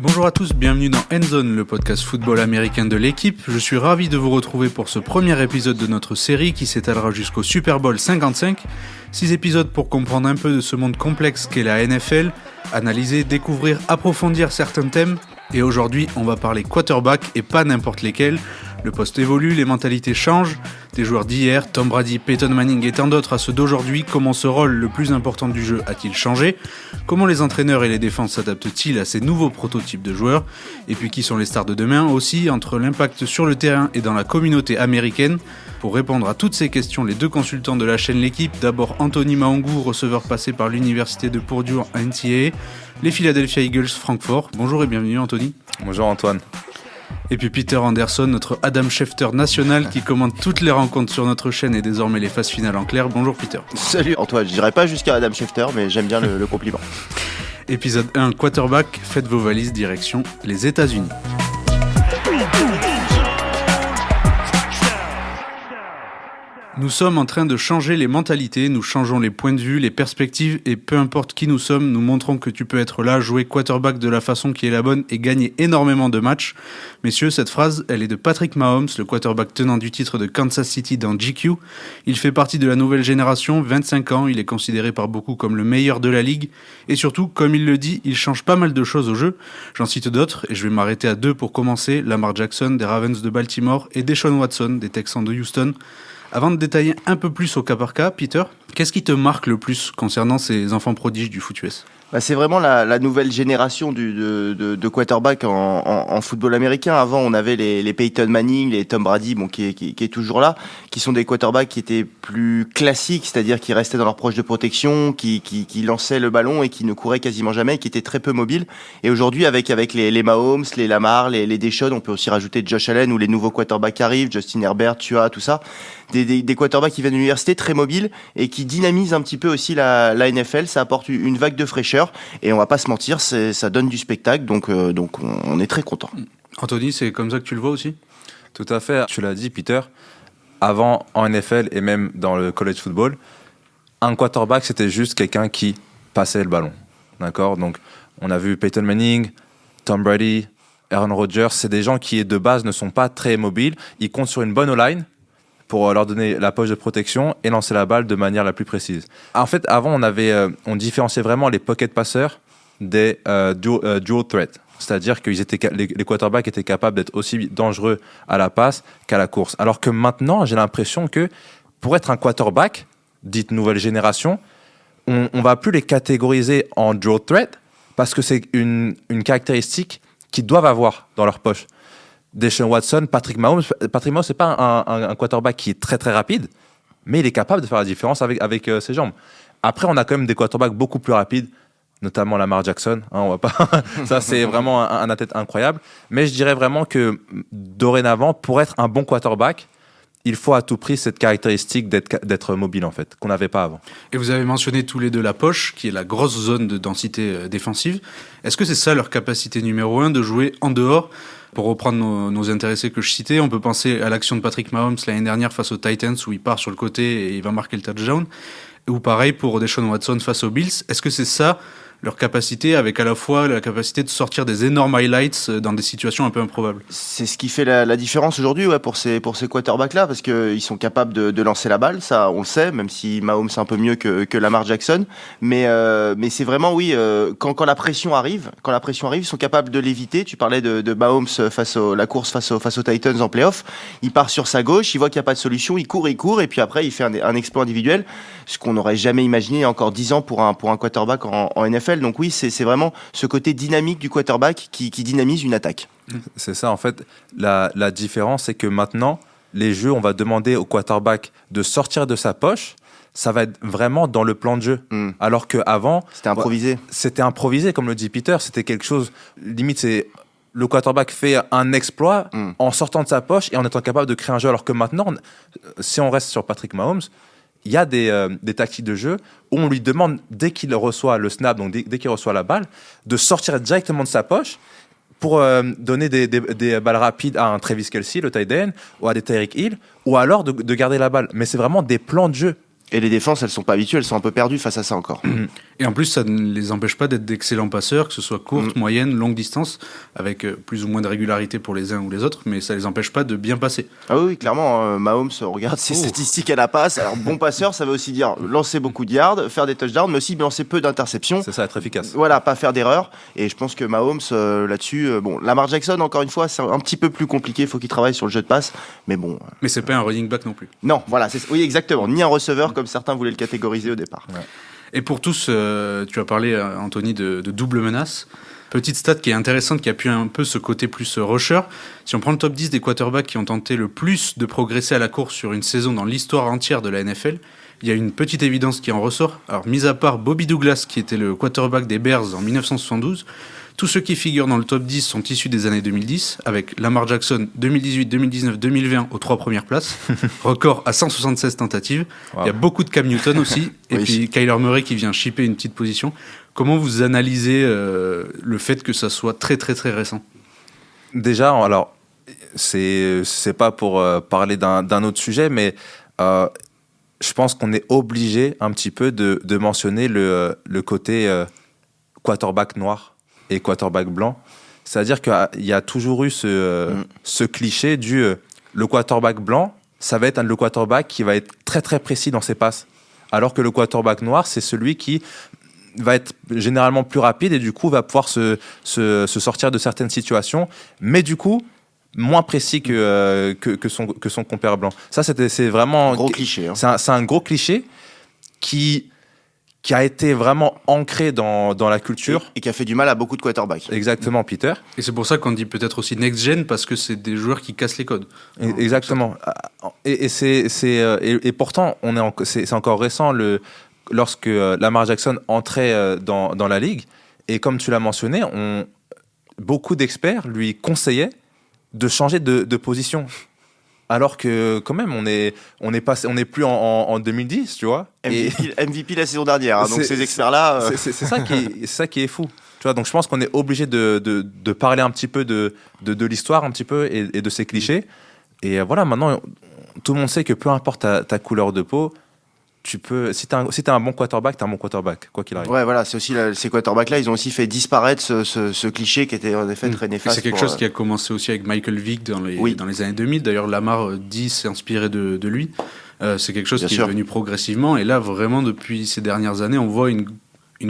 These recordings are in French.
Bonjour à tous, bienvenue dans Endzone, le podcast football américain de l'équipe. Je suis ravi de vous retrouver pour ce premier épisode de notre série qui s'étalera jusqu'au Super Bowl 55. 6 épisodes pour comprendre un peu de ce monde complexe qu'est la NFL, analyser, découvrir, approfondir certains thèmes. Et aujourd'hui, on va parler quarterback et pas n'importe lesquels. Le poste évolue, les mentalités changent. Des joueurs d'hier, Tom Brady, Peyton Manning et tant d'autres à ceux d'aujourd'hui, comment ce rôle le plus important du jeu a-t-il changé ? Comment les entraîneurs et les défenses s'adaptent-ils à ces nouveaux prototypes de joueurs ? Et puis qui sont les stars de demain aussi, entre l'impact sur le terrain et dans la communauté américaine ? Pour répondre à toutes ces questions, les deux consultants de la chaîne L'équipe, d'abord Anthony Maungou, receveur passé par l'université de Purdue en NCAA, les Philadelphia Eagles Francfort. Bonjour et bienvenue Anthony. Bonjour Antoine. Et puis Peter Anderson, notre Adam Schefter national qui commande toutes les rencontres sur notre chaîne et désormais les phases finales en clair. Bonjour Peter. Salut Antoine, je dirais pas jusqu'à Adam Schefter, mais j'aime bien le compliment. Épisode 1, quarterback, faites vos valises, direction les États-Unis. Nous sommes en train de changer les mentalités, nous changeons les points de vue, les perspectives et peu importe qui nous sommes, nous montrons que tu peux être là, jouer quarterback de la façon qui est la bonne et gagner énormément de matchs. Messieurs, cette phrase, elle est de Patrick Mahomes, le quarterback tenant du titre de Kansas City dans GQ. Il fait partie de la nouvelle génération, 25 ans, il est considéré par beaucoup comme le meilleur de la ligue et surtout, comme il le dit, il change pas mal de choses au jeu. J'en cite d'autres et je vais m'arrêter à deux pour commencer, Lamar Jackson des Ravens de Baltimore et Deshaun Watson des Texans de Houston. Avant de détailler un peu plus au cas par cas, Peter, qu'est-ce qui te marque le plus concernant ces enfants prodiges du foot US ? C'est vraiment la nouvelle génération de quarterback en football américain. Avant, on avait les Peyton Manning, les Tom Brady, qui est toujours là, qui sont des quarterbacks qui étaient plus classiques, c'est-à-dire qui restaient dans leur proche de protection, qui lançaient le ballon et qui ne couraient quasiment jamais, qui étaient très peu mobiles. Et aujourd'hui, avec les Mahomes, les Lamar, les Deshaun, on peut aussi rajouter Josh Allen ou les nouveaux quarterbacks qui arrivent, Justin Herbert, Tua, tout ça. Des quarterbacks qui viennent de l'université, très mobiles et qui dynamisent un petit peu aussi la NFL. Ça apporte une vague de fraîcheur et on va pas se mentir, ça donne du spectacle, donc on est très content. Anthony, c'est comme ça que tu le vois aussi ? Tout à fait, tu l'as dit Peter, avant en NFL et même dans le college football, un quarterback c'était juste quelqu'un qui passait le ballon, d'accord ? Donc on a vu Peyton Manning, Tom Brady, Aaron Rodgers, c'est des gens qui de base ne sont pas très mobiles, ils comptent sur une bonne O-line pour leur donner la poche de protection et lancer la balle de manière la plus précise. En fait, avant, on différenciait vraiment les pocket passeurs des dual threat, c'est-à-dire que les quarterbacks étaient capables d'être aussi dangereux à la passe qu'à la course. Alors que maintenant, j'ai l'impression que pour être un quarterback, dite nouvelle génération, on ne va plus les catégoriser en dual threat parce que c'est une caractéristique qu'ils doivent avoir dans leur poche. Deshaun Watson, Patrick Mahomes, c'est pas un quarterback qui est très très rapide, mais il est capable de faire la différence avec ses jambes. Après, on a quand même des quarterbacks beaucoup plus rapides, notamment Lamar Jackson. On va pas. Ça, c'est vraiment un athlète incroyable. Mais je dirais vraiment que dorénavant, pour être un bon quarterback, il faut à tout prix cette caractéristique d'être mobile en fait, qu'on n'avait pas avant. Et vous avez mentionné tous les deux la poche, qui est la grosse zone de densité défensive. Est-ce que c'est ça leur capacité numéro 1, de jouer en dehors ? Pour reprendre nos intéressés que je citais, on peut penser à l'action de Patrick Mahomes l'année dernière face aux Titans où il part sur le côté et il va marquer le touchdown. Ou pareil pour Deshaun Watson face aux Bills. Est-ce que c'est ça leur capacité, avec à la fois la capacité de sortir des énormes highlights dans des situations un peu improbables ? C'est ce qui fait la différence aujourd'hui pour ces quarterbacks-là, parce qu'ils sont capables de lancer la balle, ça on le sait, même si Mahomes c'est un peu mieux que Lamar Jackson. Mais c'est vraiment, quand la pression arrive, ils sont capables de l'éviter. Tu parlais de Mahomes face aux Titans en playoff. Il part sur sa gauche, il voit qu'il n'y a pas de solution, il court, et puis après il fait un exploit individuel, ce qu'on n'aurait jamais imaginé il y a encore 10 ans pour un quarterback en NFL. Donc oui, c'est vraiment ce côté dynamique du quarterback qui dynamise une attaque. C'est ça, en fait. La différence, c'est que maintenant, les jeux, on va demander au quarterback de sortir de sa poche. Ça va être vraiment dans le plan de jeu. Alors qu'avant... C'était improvisé, comme le dit Peter. C'était quelque chose... Limite, c'est... Le quarterback fait un exploit en sortant de sa poche et en étant capable de créer un jeu. Alors que maintenant, si on reste sur Patrick Mahomes... Il y a des tactiques de jeu où on lui demande, dès qu'il reçoit le snap, donc dès qu'il reçoit la balle, de sortir directement de sa poche pour donner des balles rapides à un Travis Kelce, le tight end, ou à des Tyreek Hill, ou alors de garder la balle. Mais c'est vraiment des plans de jeu. Et les défenses, elles sont pas habituées, elles sont un peu perdues face à ça encore. Et en plus, ça ne les empêche pas d'être d'excellents passeurs, que ce soit courte, moyenne, longue distance, avec plus ou moins de régularité pour les uns ou les autres, mais ça les empêche pas de bien passer. Ah oui, clairement, Mahomes, regarde ses statistiques à la passe. Alors, bon passeur, ça veut aussi dire lancer beaucoup de yards, faire des touchdowns, mais aussi lancer peu d'interceptions. C'est ça, être efficace. Voilà, pas faire d'erreurs. Et je pense que Mahomes, là-dessus, bon, Lamar Jackson, encore une fois, c'est un petit peu plus compliqué, il faut qu'il travaille sur le jeu de passe, mais bon. Mais c'est pas un running back non plus. Non, voilà, oui, exactement, ni un receveur comme certains voulaient le catégoriser au départ. Ouais. Et pour tous, tu as parlé, Anthony, de double menace. Petite stat qui est intéressante, qui appuie un peu ce côté plus rusher. Si on prend le top 10 des quarterbacks qui ont tenté le plus de progresser à la course sur une saison dans l'histoire entière de la NFL, il y a une petite évidence qui en ressort. Alors, mis à part Bobby Douglas, qui était le quarterback des Bears en 1972, tous ceux qui figurent dans le top 10 sont issus des années 2010, avec Lamar Jackson 2018, 2019, 2020 aux 3 premières places, record à 176 tentatives. Wow. Il y a beaucoup de Cam Newton aussi, et puis Kyler Murray qui vient chipper une petite position. Comment vous analysez le fait que ça soit très très très récent ? Déjà, alors, c'est pas pour parler d'un autre sujet, mais je pense qu'on est obligé un petit peu de mentionner le côté quarterback noir et quarterback blanc. C'est-à-dire qu'il y a toujours eu ce cliché du le quarterback blanc, ça va être le quarterback qui va être très très précis dans ses passes. Alors que le quarterback noir, c'est celui qui va être généralement plus rapide et du coup va pouvoir se sortir de certaines situations, mais du coup moins précis que son compère blanc. Ça, c'est vraiment... Un gros cliché. Hein. C'est un gros cliché qui a été vraiment ancré dans la culture. Et qui a fait du mal à beaucoup de quarterbacks. Exactement, Peter. Et c'est pour ça qu'on dit peut-être aussi next-gen, parce que c'est des joueurs qui cassent les codes. Exactement. Et pourtant, c'est encore récent lorsque Lamar Jackson entrait dans la ligue. Et comme tu l'as mentionné, beaucoup d'experts lui conseillaient de changer de position. Alors que quand même, on est plus en 2010, tu vois. MVP la saison dernière, hein, donc ces experts-là... C'est ça qui est fou. Tu vois, donc je pense qu'on est obligé de parler un petit peu de l'histoire un petit peu et de ces clichés. Et voilà, maintenant, tout le monde sait que peu importe ta couleur de peau, tu peux, si t'as un bon quarterback, t'as un bon quarterback, quoi qu'il arrive. Ouais, voilà, c'est aussi ces quarterbacks-là, ils ont aussi fait disparaître ce cliché qui était en effet très néfaste. C'est quelque chose qui a commencé aussi avec Michael Vick dans les années 2000. D'ailleurs, Lamar dit s'est inspiré de lui. C'est quelque chose qui est venu progressivement. Et là, vraiment, depuis ces dernières années, on voit une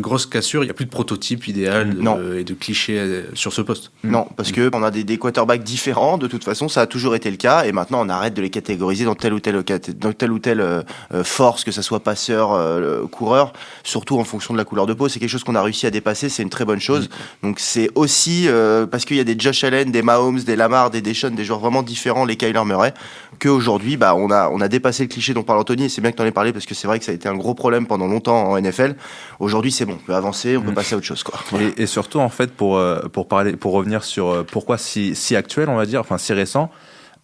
grosse cassure. Il n'y a plus de prototype idéal et de cliché sur ce poste. Non, parce qu'on a des quarterbacks différents. De toute façon, ça a toujours été le cas. Et maintenant, on arrête de les catégoriser dans telle ou telle force, que ça soit passeur, coureur, surtout en fonction de la couleur de peau. C'est quelque chose qu'on a réussi à dépasser. C'est une très bonne chose. Donc, c'est aussi parce qu'il y a des Josh Allen, des Mahomes, des Lamar, des Deshaun, des joueurs vraiment différents, les Kyler Murray, qu'aujourd'hui, on a dépassé le cliché dont parle Anthony. Et c'est bien que tu en aies parlé parce que c'est vrai que ça a été un gros problème pendant longtemps en NFL. Aujourd'hui, c'est bon, on peut avancer, on peut passer à autre chose, quoi. Voilà. Et surtout, en fait, pour revenir sur pourquoi si actuel, on va dire, enfin si récent,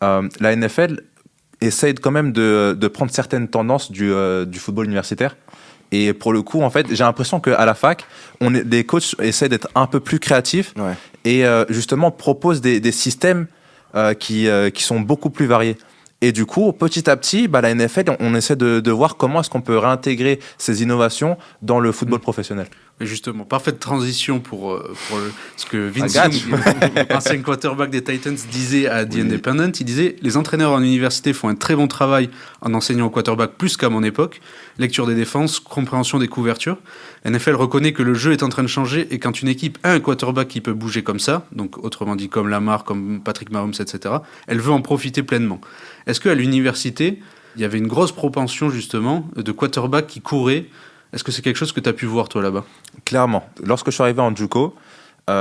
la NFL essaye quand même de prendre certaines tendances du football universitaire. Et pour le coup, en fait, j'ai l'impression qu'à la fac, les coachs essaient d'être un peu plus créatifs et justement proposent des systèmes qui sont beaucoup plus variés. Et du coup, petit à petit, la NFL, on essaie de voir comment est-ce qu'on peut réintégrer ces innovations dans le football professionnel. Et justement, parfaite transition pour ce que Vince Young, ancien quarterback des Titans, disait à The Independent. Il disait « Les entraîneurs en université font un très bon travail en enseignant aux quarterbacks plus qu'à mon époque. Lecture des défenses, compréhension des couvertures. NFL reconnaît que le jeu est en train de changer et quand une équipe a un quarterback qui peut bouger comme ça, donc autrement dit comme Lamar, comme Patrick Mahomes, etc., elle veut en profiter pleinement. Est-ce qu'à l'université, il y avait une grosse propension justement de quarterbacks qui couraient ? Est-ce que c'est quelque chose que tu as pu voir, toi, là-bas ? Clairement. Lorsque je suis arrivé en JUCO,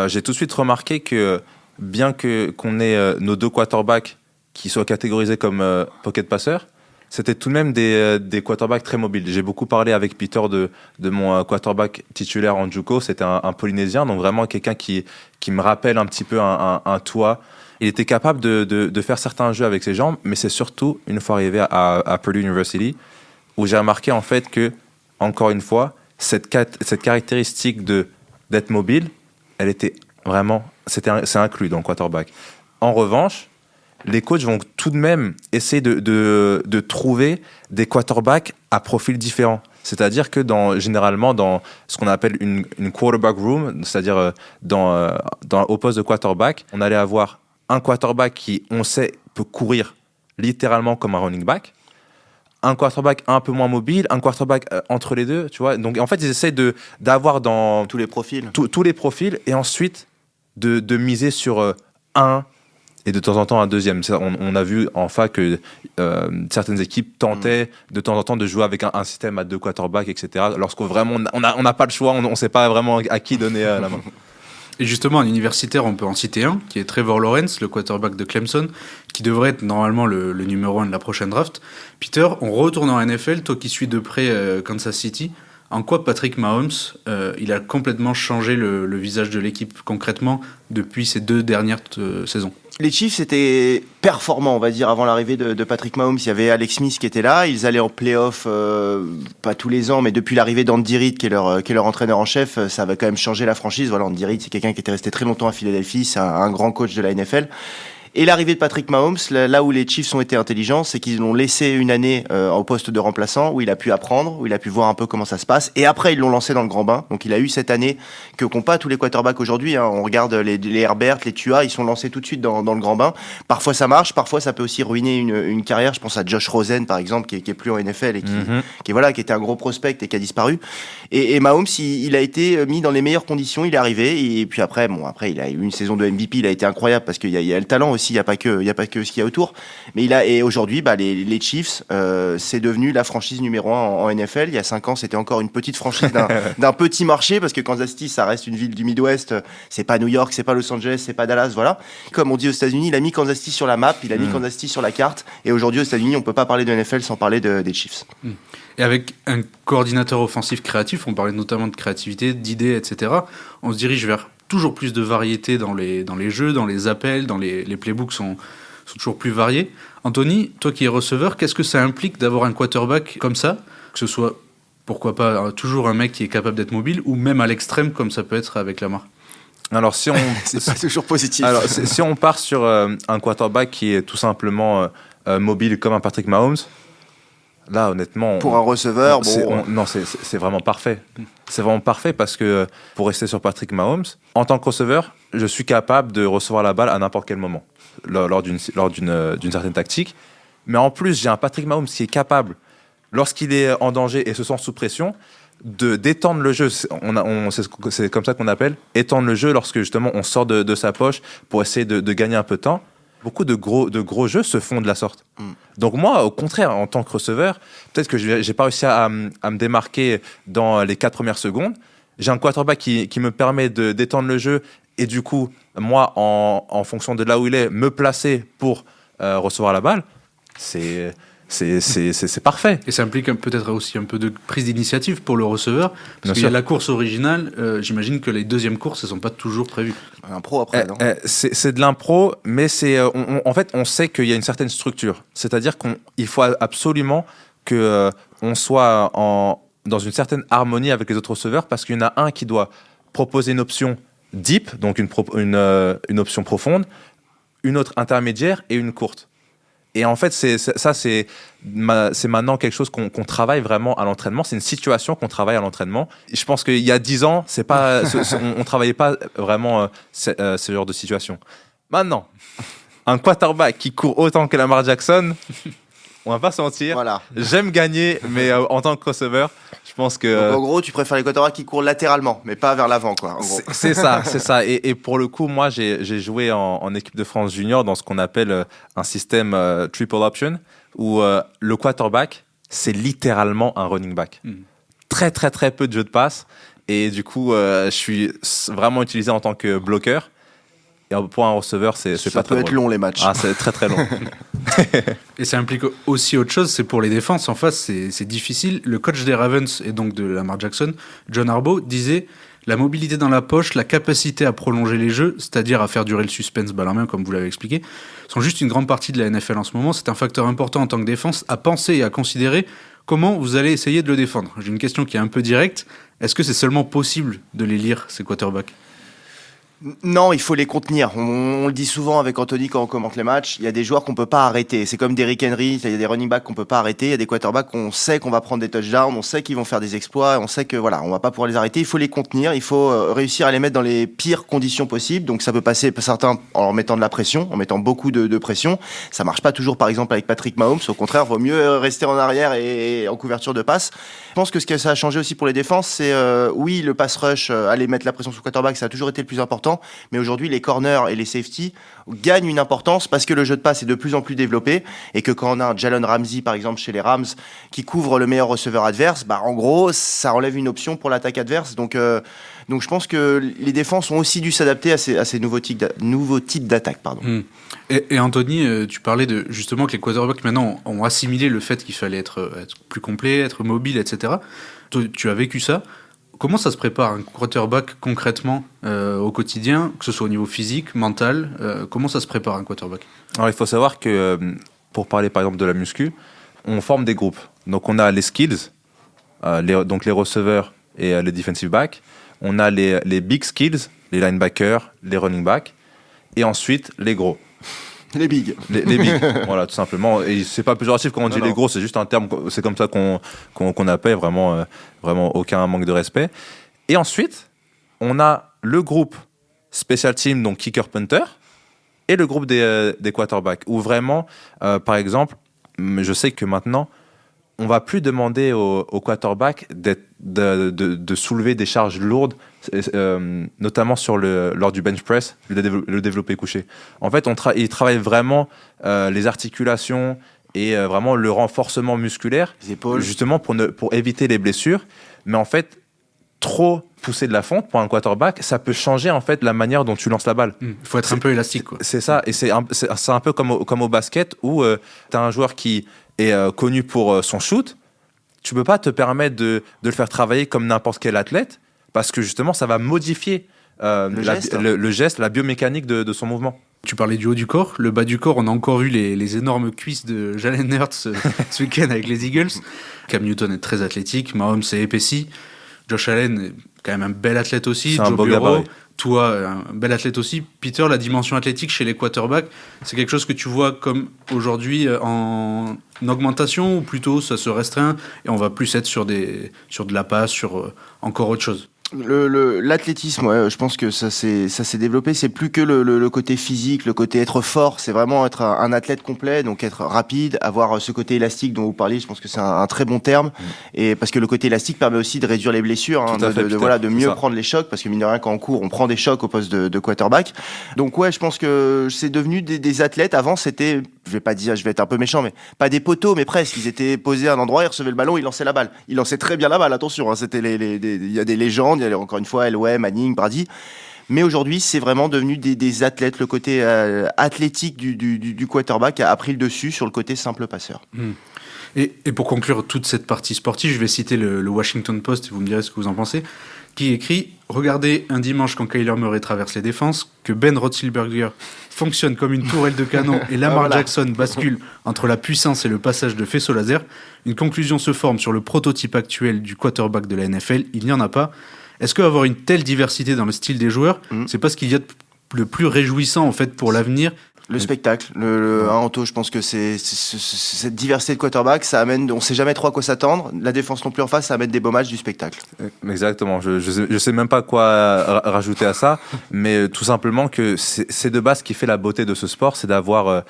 j'ai tout de suite remarqué que bien qu'on ait nos deux quarterbacks qui soient catégorisés comme pocket passeurs, c'était tout de même des quarterbacks très mobiles. J'ai beaucoup parlé avec Peter de mon quarterback titulaire en JUCO. C'était un Polynésien, donc vraiment quelqu'un qui me rappelle un petit peu un toit. Il était capable de faire certains jeux avec ses jambes, mais c'est surtout une fois arrivé à Purdue University où j'ai remarqué en fait que, encore une fois, cette caractéristique d'être mobile, elle était vraiment, c'est inclus dans le quarterback. En revanche, les coachs vont tout de même essayer de trouver des quarterbacks à profil différent. C'est-à-dire que généralement, dans ce qu'on appelle une quarterback room, c'est-à-dire au poste de quarterback, on allait avoir un quarterback qui, on sait, peut courir littéralement comme un running back, un quarterback un peu moins mobile, un quarterback entre les deux, tu vois. Donc, en fait, ils essayent d'avoir dans tous les profils. Tous les profils, et ensuite de miser sur un et de temps en temps un deuxième. On a vu en fac que certaines équipes tentaient de temps en temps de jouer avec un système à 2 quarterbacks, etc. Lorsqu'on vraiment on n'a pas le choix, on ne sait pas vraiment à qui donner la main. Et justement, en universitaire, on peut en citer un, qui est Trevor Lawrence, le quarterback de Clemson, qui devrait être normalement le numéro 1 de la prochaine draft. Peter, on retourne en NFL, toi qui suis de près Kansas City. En quoi Patrick Mahomes, il a complètement changé le visage de l'équipe concrètement depuis ces 2 dernières saisons? Les Chiefs étaient performants, on va dire, avant l'arrivée de Patrick Mahomes. Il y avait Alex Smith qui était là. Ils allaient en play-off, pas tous les ans, mais depuis l'arrivée d'Andy Reid, qui est leur entraîneur en chef, ça va quand même changer la franchise. Voilà, Andy Reid, c'est quelqu'un qui était resté très longtemps à Philadelphie. C'est un grand coach de la NFL. Et l'arrivée de Patrick Mahomes, là où les Chiefs ont été intelligents, c'est qu'ils l'ont laissé une année au poste de remplaçant, où il a pu apprendre, où il a pu voir un peu comment ça se passe. Et après, ils l'ont lancé dans le grand bain. Donc il a eu cette année que qu'ont pas tous les quarterbacks aujourd'hui. Hein. On regarde les Herbert, les Tua, ils sont lancés tout de suite dans le grand bain. Parfois ça marche, parfois ça peut aussi ruiner une carrière. Je pense à Josh Rosen, par exemple, qui est plus en NFL et qui était un gros prospect et qui a disparu. Et Mahomes, il a été mis dans les meilleures conditions. Il est arrivé et puis après, il a eu une saison de MVP. Il a été incroyable parce qu'il y a le talent aussi. Il y a pas que ce qu'il y a autour. Mais et aujourd'hui, les Chiefs, c'est devenu la franchise numéro 1 en NFL. Il y a 5 ans, c'était encore une petite franchise d'un petit marché parce que Kansas City, ça reste une ville du Midwest. C'est pas New York, c'est pas Los Angeles, c'est pas Dallas, voilà. Comme on dit aux États-Unis, il a mis Kansas City sur la map, il a mis Kansas City sur la carte. Et aujourd'hui, aux États-Unis, on peut pas parler de NFL sans parler des Chiefs. Et avec un coordinateur offensif créatif, on parlait notamment de créativité, d'idées, etc. On se dirige vers toujours plus de variété dans les jeux, dans les appels, dans les playbooks sont toujours plus variés. Anthony, toi qui es receveur, qu'est-ce que ça implique d'avoir un quarterback comme ça, que ce soit, pourquoi pas, toujours un mec qui est capable d'être mobile, ou même à l'extrême comme ça peut être avec Lamar? Alors si on c'est pas toujours positif. Alors si on part sur un quarterback qui est tout simplement mobile comme un Patrick Mahomes, là honnêtement pour un receveur, c'est vraiment parfait. C'est vraiment parfait parce que pour rester sur Patrick Mahomes, en tant que receveur, je suis capable de recevoir la balle à n'importe quel moment lors d'une certaine tactique. Mais en plus, j'ai un Patrick Mahomes qui est capable, lorsqu'il est en danger et se sent sous pression, d'étendre le jeu. C'est comme ça qu'on appelle étendre le jeu lorsque justement on sort de sa poche pour essayer de gagner un peu de temps. Beaucoup de gros jeux se font de la sorte. Donc moi, au contraire, en tant que receveur, peut-être que j'ai pas réussi à me démarquer dans les 4 premières secondes. J'ai un quarterback qui me permet d'étendre le jeu et du coup, moi, en fonction de là où il est, me placer pour recevoir la balle. C'est parfait. Et ça implique peut-être aussi un peu de prise d'initiative pour le receveur. Parce qu'il y a la course originale, j'imagine que les deuxièmes courses, elles ne sont pas toujours prévues. Impro après, non c'est de l'impro, mais en fait, on sait qu'il y a une certaine structure. C'est-à-dire qu'il faut absolument qu'on soit dans une certaine harmonie avec les autres receveurs parce qu'il y en a un qui doit proposer une option deep, donc une option profonde, une autre intermédiaire et une courte. Et en fait, c'est maintenant quelque chose qu'on travaille vraiment à l'entraînement. C'est une situation qu'on travaille à l'entraînement. Je pense qu'il y a 10 ans, on ne travaillait pas vraiment ce genre de situation. Maintenant, un quarterback qui court autant que Lamar Jackson, on va pas se mentir. Voilà. J'aime gagner, mais en tant que receveur, je pense que... Donc, en gros, tu préfères les quarterbacks qui courent latéralement, mais pas vers l'avant, quoi. En gros. C'est ça. Et pour le coup, moi, j'ai joué en équipe de France junior dans ce qu'on appelle un système triple option, où le quarterback, c'est littéralement un running back. Très, très, très peu de jeux de passe. Et du coup, je suis vraiment utilisé en tant que bloqueur. Et pour un receveur, c'est pas très Ça peut être long, les matchs. Ah, c'est très, très long. Et ça implique aussi autre chose, c'est pour les défenses. En face, c'est difficile. Le coach des Ravens, et donc de Lamar Jackson, John Harbaugh, disait la mobilité dans la poche, la capacité à prolonger les jeux, c'est-à-dire à faire durer le suspense balle en main, comme vous l'avez expliqué, sont juste une grande partie de la NFL en ce moment. C'est un facteur important en tant que défense à penser et à considérer comment vous allez essayer de le défendre. J'ai une question qui est un peu directe. Est-ce que c'est seulement possible de les lire, ces quarterbacks ? Non, il faut les contenir. On le dit souvent avec Anthony quand on commente les matchs. Il y a des joueurs qu'on peut pas arrêter. C'est comme Derrick Henry. Il y a des running backs qu'on peut pas arrêter. Il y a des quarterbacks qu'on sait qu'on va prendre des touchdowns. On sait qu'ils vont faire des exploits. On sait que voilà, on va pas pouvoir les arrêter. Il faut les contenir. Il faut réussir à les mettre dans les pires conditions possibles. Donc ça peut passer certains en leur mettant de la pression, en mettant beaucoup de pression. Ça marche pas toujours, par exemple, avec Patrick Mahomes. Au contraire, vaut mieux rester en arrière et en couverture de passe. Je pense que ce que ça a changé aussi pour les défenses, c'est oui, le pass rush, aller mettre la pression sur le quarterback, ça a toujours été le plus important. Mais aujourd'hui, les corners et les safety gagnent une importance parce que le jeu de passe est de plus en plus développé et que quand on a un Jalen Ramsey, par exemple, chez les Rams, qui couvre le meilleur receveur adverse, bah, en gros, ça enlève une option pour l'attaque adverse. Donc je pense que les défenses ont aussi dû s'adapter à ces nouveaux types d'attaques. Et Anthony, tu parlais de justement que les quarterbacks maintenant ont assimilé le fait qu'il fallait être plus complet, être mobile, etc. Tu as vécu ça. Comment ça se prépare un quarterback concrètement au quotidien, que ce soit au niveau physique, mental, comment ça se prépare un quarterback? Alors il faut savoir que pour parler par exemple de la muscu, on forme des groupes. Donc on a les skills, donc les receveurs et les defensive backs. On a les big skills, les linebackers, les running backs. Et ensuite les gros. Les bigs. Les bigs, voilà, tout simplement. Et c'est pas péjoratif quand on dit les gros, c'est juste un terme, c'est comme ça qu'on appelle, vraiment aucun manque de respect. Et ensuite, on a le groupe special team, donc kicker punter, et le groupe des quarterbacks, où vraiment, par exemple, je sais que maintenant, on va plus demander au quarterback de soulever des charges lourdes, notamment lors du bench press, le développé couché. En fait, il travaille vraiment les articulations et vraiment le renforcement musculaire, les épaules, justement pour éviter les blessures. Mais en fait, trop pousser de la fonte pour un quarterback, ça peut changer en fait la manière dont tu lances la balle. Il faut être un peu élastique, quoi. C'est ça, et c'est un peu comme au basket où tu as un joueur qui est connu pour son shoot. Tu peux pas te permettre de le faire travailler comme n'importe quel athlète parce que justement ça va modifier le geste, la biomécanique de son mouvement. Tu parlais du haut du corps, le bas du corps, on a encore vu les énormes cuisses de Jalen Hurts ce week-end avec les Eagles. Cam Newton est très athlétique, Mahomes est épaissi, Josh Allen est quand même un bel athlète aussi, c'est un beau gabarit. Toi, un bel athlète aussi. Peter, la dimension athlétique chez les quarterbacks, c'est quelque chose que tu vois comme aujourd'hui en augmentation ou plutôt ça se restreint et on va plus être sur de la passe, sur encore autre chose? L'athlétisme, ouais, je pense que ça s'est développé. C'est plus que le côté physique, le côté être fort. C'est vraiment être un athlète complet, donc être rapide, avoir ce côté élastique dont vous parliez. Je pense que c'est un très bon terme. Et parce que le côté élastique permet aussi de réduire les blessures, de mieux prendre les chocs. Parce que mine de rien, quand on court, on prend des chocs au poste de quarterback. Donc ouais, je pense que c'est devenu des athlètes. Avant, c'était, je vais être un peu méchant, mais pas des poteaux, mais presque. Ils étaient posés à un endroit, ils recevaient le ballon, ils lançaient la balle. Ils lançaient très bien la balle. Attention, hein, c'était il y a des légendes. Il y a encore une fois Elway, Manning, Brady. Mais aujourd'hui, c'est vraiment devenu des athlètes. Le côté athlétique du quarterback a pris le dessus sur le côté simple passeur. Et pour conclure toute cette partie sportive, je vais citer le Washington Post, et vous me direz ce que vous en pensez, qui écrit « Regardez un dimanche quand Kyler Murray traverse les défenses, que Ben Roethlisberger fonctionne comme une tourelle de canon et Lamar Jackson bascule entre la puissance et le passage de faisceau laser. Une conclusion se forme sur le prototype actuel du quarterback de la NFL. Il n'y en a pas. Est-ce qu'avoir une telle diversité dans le style des joueurs, c'est pas ce qu'il y a de le plus réjouissant en fait pour l'avenir? Le spectacle, Anto, je pense que cette diversité de quarterback, ça amène, on sait jamais trop à quoi s'attendre. La défense non plus en face, ça amène des beaux matchs, du spectacle. Exactement. Je sais même pas quoi rajouter à ça, mais tout simplement que c'est de base ce qui fait la beauté de ce sport, c'est d'avoir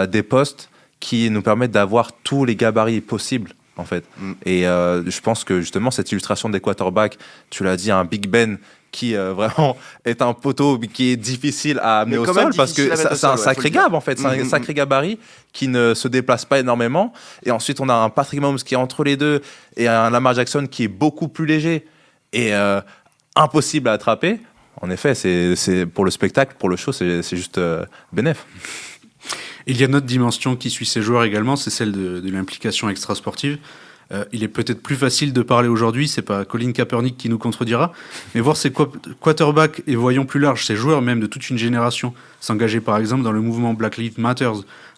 des postes qui nous permettent d'avoir tous les gabarits possibles. En fait. Et je pense que justement cette illustration des quarterbacks, tu l'as dit, un Big Ben qui vraiment est un poteau qui est difficile à amener au sol parce que c'est un sacré gab en fait, c'est un sacré gabarit qui ne se déplace pas énormément. Et ensuite on a un Patrick Mahomes qui est entre les deux et un Lamar Jackson qui est beaucoup plus léger et impossible à attraper. En effet, c'est pour le spectacle, pour le show, c'est juste bénef. Il y a une autre dimension qui suit ces joueurs également, c'est celle de l'implication extrasportive. Il est peut-être plus facile de parler aujourd'hui, c'est pas Colin Kaepernick qui nous contredira, mais voir ces quarterbacks et voyons plus large, ces joueurs même de toute une génération s'engager par exemple dans le mouvement Black Lives Matter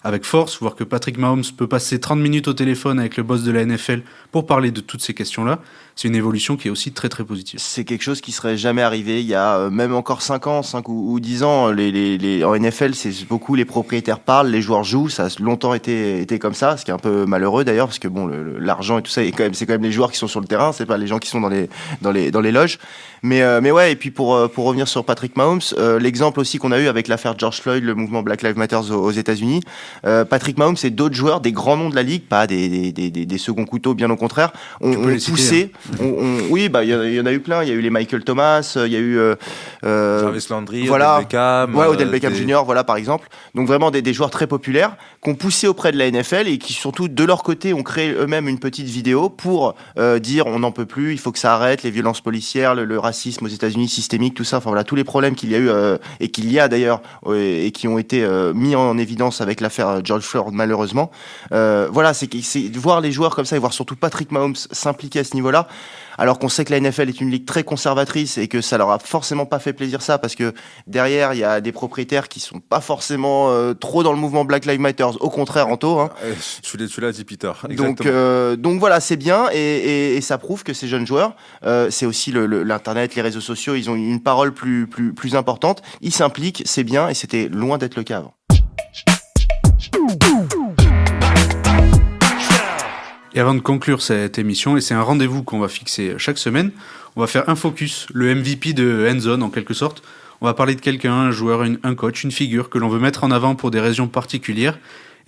avec force, voir que Patrick Mahomes peut passer 30 minutes au téléphone avec le boss de la NFL pour parler de toutes ces questions-là, c'est une évolution qui est aussi très très positive. C'est quelque chose qui serait jamais arrivé il y a même encore 5 ans, 5 ou 10 ans. En NFL, c'est beaucoup les propriétaires parlent, les joueurs jouent. Ça a longtemps été comme ça, ce qui est un peu malheureux d'ailleurs, parce que bon, l'argent et tout ça, c'est quand même les joueurs qui sont sur le terrain, c'est pas les gens qui sont dans les loges. Mais ouais, et puis pour revenir sur Patrick Mahomes, l'exemple aussi qu'on a eu avec l'affaire George Floyd, le mouvement Black Lives Matter aux États-Unis, Patrick Mahomes et d'autres joueurs, des grands noms de la ligue, pas des seconds couteaux, bien au contraire, ont poussé. Oui, bah il y en a eu plein. Il y a eu les Michael Thomas, il y a eu Jarvis Landry, voilà, Odell Beckham, Odell Beckham Jr. Voilà par exemple. Donc vraiment des joueurs très populaires qui ont poussé auprès de la NFL et qui surtout de leur côté ont créé eux-mêmes une petite vidéo pour dire on n'en peut plus, il faut que ça arrête, les violences policières, le racisme aux États-Unis systémique, tout ça. Enfin voilà tous les problèmes qu'il y a eu et qu'il y a d'ailleurs et qui ont été mis en évidence avec l'affaire George Floyd malheureusement. Voilà, c'est voir les joueurs comme ça et voir surtout Patrick Mahomes s'impliquer à ce niveau-là. Alors qu'on sait que la NFL est une ligue très conservatrice et que ça leur a forcément pas fait plaisir ça, parce que derrière il y a des propriétaires qui sont pas forcément trop dans le mouvement Black Lives Matter, au contraire Anto. Hein. Tu l'as dit Peter. Donc voilà, c'est bien et ça prouve que ces jeunes joueurs, c'est aussi l'internet, les réseaux sociaux, ils ont une parole plus importante, ils s'impliquent, c'est bien et c'était loin d'être le cas avant. Et avant de conclure cette émission, et c'est un rendez-vous qu'on va fixer chaque semaine, on va faire un focus, le MVP de Endzone en quelque sorte. On va parler de quelqu'un, un joueur, un coach, une figure que l'on veut mettre en avant pour des raisons particulières.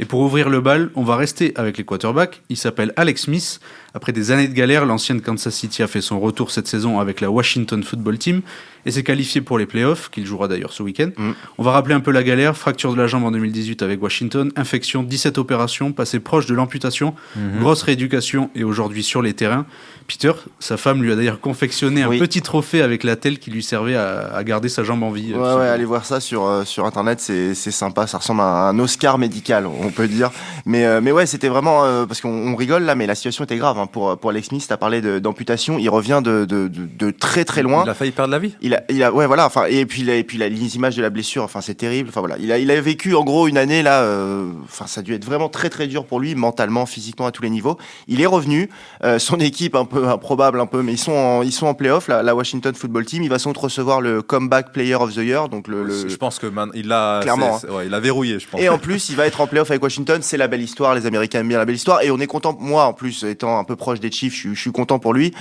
Et pour ouvrir le bal, on va rester avec les quarterbacks. Il s'appelle Alex Smith. Après des années de galère, l'ancienne Kansas City a fait son retour cette saison avec la Washington Football Team et s'est qualifié pour les playoffs, qu'il jouera d'ailleurs ce week-end. On va rappeler un peu la galère, fracture de la jambe en 2018 avec Washington, infection, 17 opérations, passé proche de l'amputation, grosse rééducation et aujourd'hui sur les terrains. Peter, sa femme lui a d'ailleurs confectionné un petit trophée avec la telle qui lui servait à garder sa jambe en vie. Ouais, allez voir ça sur internet, c'est sympa, ça ressemble à un Oscar médical, on peut dire. Mais ouais, c'était vraiment parce qu'on rigole là, mais la situation était grave hein, pour Alex Smith. T'as parlé d'amputation, il revient de très très loin. Il a failli perdre la vie. Ouais voilà, enfin et puis les images de la blessure, enfin c'est terrible. Enfin voilà, il a vécu en gros une année là, enfin ça a dû être vraiment très très dur pour lui, mentalement, physiquement à tous les niveaux. Il est revenu, son équipe un peu improbable un peu, mais ils sont en playoff, la Washington Football Team. Il va sans doute recevoir le Comeback Player of the Year, donc Je pense que il l'a clairement, ouais, il a verrouillé, je pense. Et en plus, il va être en playoff avec Washington. C'est la belle histoire. Les Américains aiment bien la belle histoire, et on est content. Moi, en plus, étant un peu proche des Chiefs, je suis content pour lui.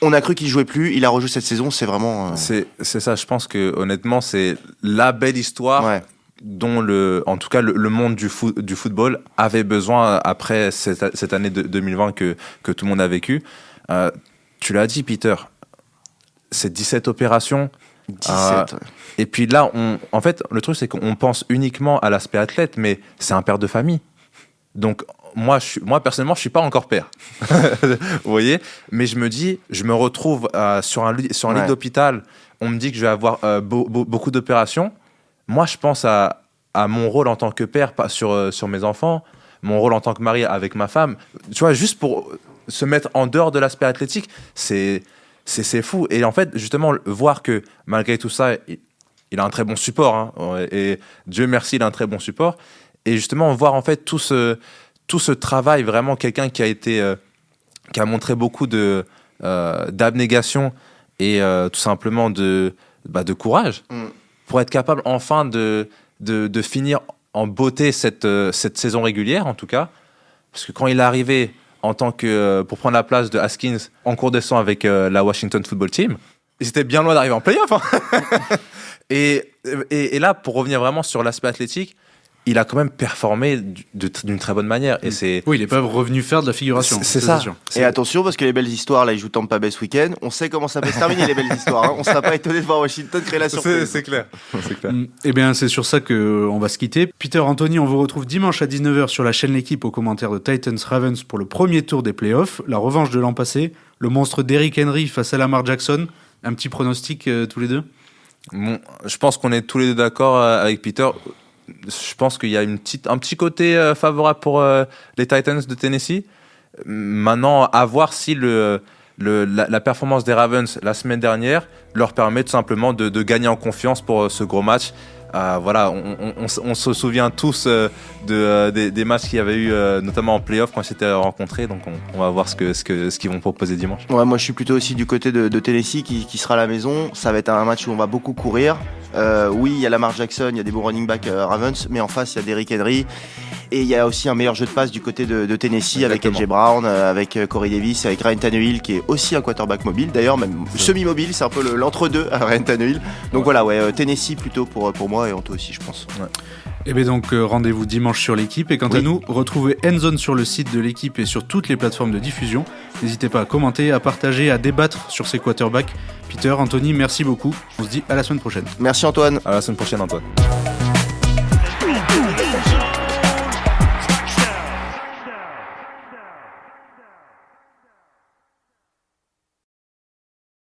On a cru qu'il jouait plus, il a rejoué cette saison, c'est vraiment... C'est ça, je pense que honnêtement, c'est la belle histoire dont en tout cas le monde du football avait besoin après cette année 2020 que tout le monde a vécu. Tu l'as dit, Peter, c'est 17 opérations. 17. Et puis là, en fait, le truc, c'est qu'on pense uniquement à l'aspect athlète, mais c'est un père de famille. Donc, moi personnellement, je suis pas encore père. Vous voyez? Mais je me retrouve sur un lit d'hôpital. On me dit que je vais avoir beaucoup d'opérations. Moi, je pense à mon rôle en tant que père sur mes enfants, mon rôle en tant que mari avec ma femme. Tu vois, juste pour se mettre en dehors de l'aspect athlétique, c'est fou. Et en fait, justement, voir que malgré tout ça, il a un très bon support. Hein, et Dieu merci, il a un très bon support. Et justement, voir en fait tout ce travail, vraiment quelqu'un qui a montré beaucoup d'abnégation et tout simplement de courage pour être capable enfin de finir en beauté cette saison régulière, en tout cas. Parce que quand il est arrivé pour prendre la place de Haskins en cours de sang avec la Washington Football Team, ils étaient bien loin d'arriver en play-off. Hein. et là, pour revenir vraiment sur l'aspect athlétique, il a quand même performé d'une très bonne manière. Et oui, il est pas revenu faire de la figuration. C'est ça. Et attention, parce que les belles histoires, là, ils jouent Tampa Bay ce week-end. On sait comment ça peut se terminer, les belles histoires. Hein. On ne sera pas étonné de voir Washington créer la surprise. C'est clair. Eh bien, c'est sur ça qu'on va se quitter. Peter, Anthony, on vous retrouve dimanche à 19h sur la chaîne L'équipe aux commentaires de Titans Ravens pour le premier tour des playoffs, la revanche de l'an passé, le monstre d'Eric Henry face à Lamar Jackson. Un petit pronostic tous les deux? Bon, je pense qu'on est tous les deux d'accord avec Peter. Je pense qu'il y a un petit côté favorable pour les Titans de Tennessee, Maintenant, à voir si la performance des Ravens la semaine dernière leur permet tout simplement de gagner en confiance pour ce gros match. Voilà, on se souvient tous des matchs qu'il y avait eu, notamment en play-off quand ils s'étaient rencontrés. Donc on va voir ce qu'ils vont proposer dimanche. Ouais, moi je suis plutôt aussi du côté de Tennessee qui sera à la maison. Ça va être un match où on va beaucoup courir. Oui, il y a Lamar Jackson, il y a des bons running backs Ravens, mais en face il y a Derrick Henry. Et il y a aussi un meilleur jeu de passe du côté de Tennessee. Exactement. Avec AJ Brown, avec Corey Davis, avec Ryan Tannehill qui est aussi un quarterback mobile. D'ailleurs, même semi-mobile, c'est un peu l'entre-deux à Ryan Tannehill. Donc voilà, Tennessee plutôt pour moi et Anto aussi, je pense. Ouais. Et bien donc rendez-vous dimanche sur l'équipe. Et quant à nous, retrouvez Endzone sur le site de l'équipe et sur toutes les plateformes de diffusion. N'hésitez pas à commenter, à partager, à débattre sur ces quarterbacks. Peter, Anthony, merci beaucoup. On se dit à la semaine prochaine. Merci Antoine. À la semaine prochaine Antoine.